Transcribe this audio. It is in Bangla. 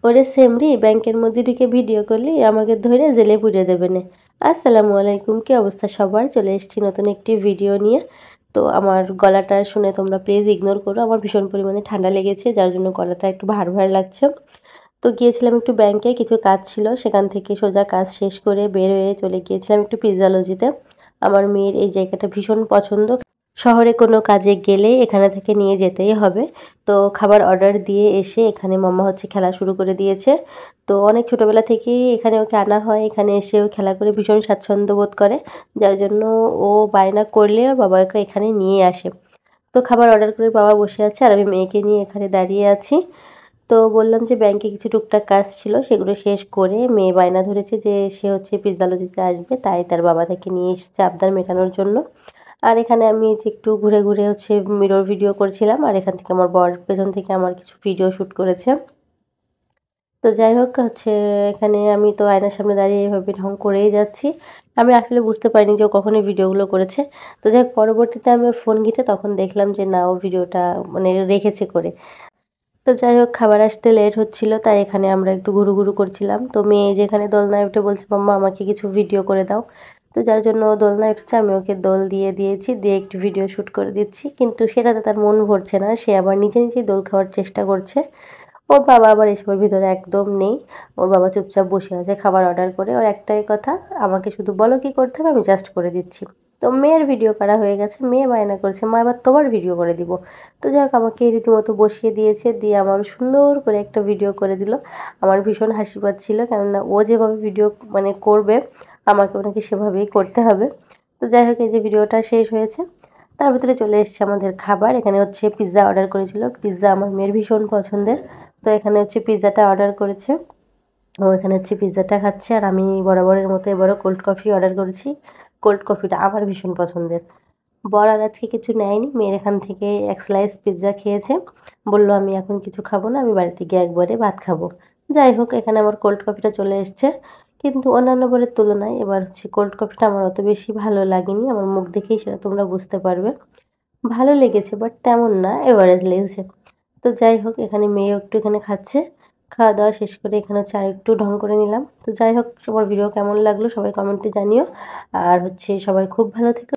ওরে সেমরি ব্যাংকের মধ্যে ঢুকে ভিডিও করলে আমাকে ধরে জেলে পুরে দেবে না। আসসালামু আলাইকুম, কি অবস্থা সবার? চলে এসেছি নতুন একটি ভিডিও নিয়ে। তো আমার গলাটা শুনে তোমরা প্লিজ ইগনোর করো, আমার ভীষণ পরিমাণে ঠান্ডা লেগেছে, যার জন্য গলাটা একটু ভার ভার লাগছে। তো গিয়েছিলাম একটু ব্যাংকে, কিছু কাজ ছিল, সেখান থেকে সোজা কাজ শেষ করে বের হয়ে চলে গিয়েছিলাম একটু পিৎজালজিতে। আমার মেয়ের এই জায়গাটা ভীষণ পছন্দ, শহরে কোনো কাজে গেলে এখানে থেকে নিয়ে যেতেই হবে। তো খাবার অর্ডার দিয়ে এসে এখানে মাম্মা হচ্ছে খেলা শুরু করে দিয়েছে। তো অনেক ছোটোবেলা থেকেই এখানে ওকে আনা হয়, এখানে এসেও খেলা করে ভীষণ স্বাচ্ছন্দ্য বোধ করে, যার জন্য ও বায়না করলে ওর বাবা ওকে এখানে নিয়ে আসে। তো খাবার অর্ডার করে বাবা বসে আছে আর আমি মেয়েকে নিয়ে এখানে দাঁড়িয়ে আছি। তো বললাম যে ব্যাংকে কিছু টুকটাক কাজ ছিল, সেগুলো শেষ করে মেয়ে বায়না ধরেছে যে সে হচ্ছে পিৎজালজিতে আসবে, তাই তার বাবা তাকে নিয়ে এসেছে আবদার মেটানোর জন্য। আর এখানে আমি যে একটু ঘুরে ঘুরে হচ্ছে মিরর ভিডিও করছিলাম, আর এখান থেকে আমার বর পেছন থেকে আমার কিছু ভিডিও শ্যুট করেছে। তো যাই হোক হচ্ছে, এখানে আমি তো আয়নার সামনে দাঁড়িয়ে এভাবে ঢং করেই যাচ্ছি। আমি আসলে বুঝতে পারিনি যে ও কখনই ভিডিওগুলো করেছে। তো যাই হোক, পরবর্তীতে আমি ওর ফোন ঘেঁটে তখন দেখলাম যে না, ও ভিডিওটা মানে রেখেছে করে। তো যাই হোক, খাবার আসতে লেট হচ্ছিল, তাই এখানে আমরা একটু ঘুরু করছিলাম। তো মেয়ে যেখানে দোলনায় উঠে বলছে মাম্মা আমাকে কিছু ভিডিও করে দাও। তো যার জন্য ও দোলনায় উঠেছে, আমি ওকে দোল দিয়ে দিয়েছি, দিয়ে একটু ভিডিও শ্যুট করে দিচ্ছি। কিন্তু সেটাতে তার মন ভরছে না, সে আবার নিজে নিজেই দোল খাওয়ার চেষ্টা করছে। ওর বাবা আবার এসবের ভিতরে একদম নেই। ওর বাবা চুপচাপ বসে আছে খাবার অর্ডার করে, ওর একটাই কথা, আমাকে শুধু বলো কি করতে হবে, আমি জাস্ট করে দিচ্ছি। তো মেয়ের ভিডিও করা হয়ে গেছে, মেয়ে বায়না করছে মা এবার তোমার ভিডিও করে দিব। তো যাই হোক, আমাকে রীতিমতো বসিয়ে দিয়েছে, দিয়ে আমার সুন্দর করে একটা ভিডিও করে দিল। আমার ভীষণ হাসি পাচ্ছিল, কেননা ও যেভাবে ভিডিও মানে করবে, আমাকে ওনাকে সেভাবেই করতে হবে। তো যাই হোক, এই যে ভিডিওটা শেষ হয়েছে, তার ভিতরে চলে এসেছে আমাদের খাবার। এখানে হচ্ছে পিৎজা অর্ডার করেছিল, পিৎজা আমার মেয়ের ভীষণ পছন্দের। তো এখানে হচ্ছে পিৎজাটা অর্ডার করেছে, ও এখানে হচ্ছে পিৎজাটা খাচ্ছে, আর আমি বরাবরের মতো এবারও কোল্ড কফি অর্ডার করেছি। কোল্ড কফিটা আমার ভীষণ পছন্দের। বর আর আজকে কিছু নেয়নি, মেয়ের এখান থেকে এক স্লাইস পিৎজা খেয়েছে, বলল আমি এখন কিছু খাবো না, আমি বাড়িতে গিয়ে একবারে ভাত খাবো। যাই হোক, এখানে আমার কোল্ড কফিটা চলে এসছে, কিন্তু অন্যান্য বারের তুলনায় এবার হচ্ছে কোল্ড কফিটা আমার অত বেশি ভালো লাগেনি, আমার মুখ দেখেই সেটা তোমরা বুঝতে পারবে। ভালো লেগেছে বাট তেমন না, এভারেজ লেগেছে। তো যাই হোক, এখানে মেয়েও একটু এখানে খাচ্ছে। খাওয়া দাওয়া শেষ করে এখানে হচ্ছে আর একটু ঢং করে নিলাম। তো যাই হোক, সবার ভিডিও কেমন লাগলো সবাই কমেন্টে জানিও। আর হচ্ছে সবাই খুব ভালো থেকো।